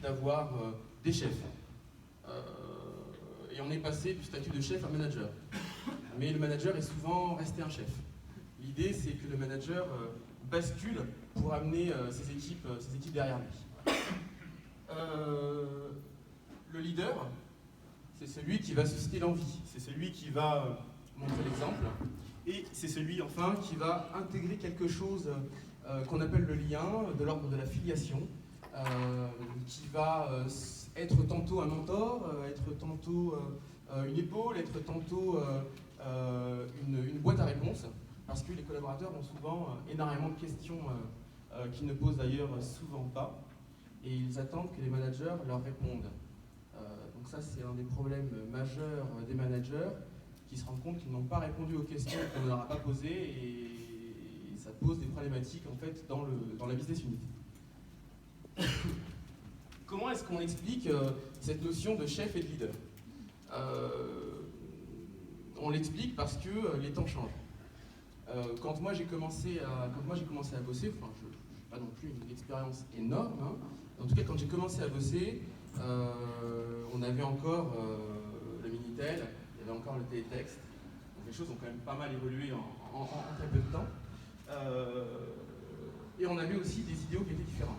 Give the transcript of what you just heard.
d'avoir des chefs. Et on est passé du statut de chef à manager. Mais le manager est souvent resté un chef. L'idée, c'est que le manager bascule pour amener ses équipes derrière lui. Le leader, c'est celui qui va susciter l'envie, c'est celui qui va montrer l'exemple, et c'est celui, enfin, qui va intégrer quelque chose qu'on appelle le lien, de l'ordre de la filiation, qui va être tantôt un mentor, être tantôt une épaule, être tantôt une boîte à réponses, parce que les collaborateurs ont souvent énormément de questions qu'ils ne posent d'ailleurs souvent pas, et ils attendent que les managers leur répondent. Donc ça, c'est un des problèmes majeurs des managers, qui se rendent compte qu'ils n'ont pas répondu aux questions qu'on ne leur a pas posées, et ça pose des problématiques en fait dans la business unit. Comment est-ce qu'on explique cette notion de chef et de leader? On l'explique parce que les temps changent. Quand moi j'ai commencé à bosser, enfin je n'ai pas non plus une expérience énorme, hein. En tout cas quand j'ai commencé à bosser, on avait encore le Minitel, il y avait encore le télétexte, donc les choses ont quand même pas mal évolué en très peu de temps. Et on avait aussi des idéaux qui étaient différents.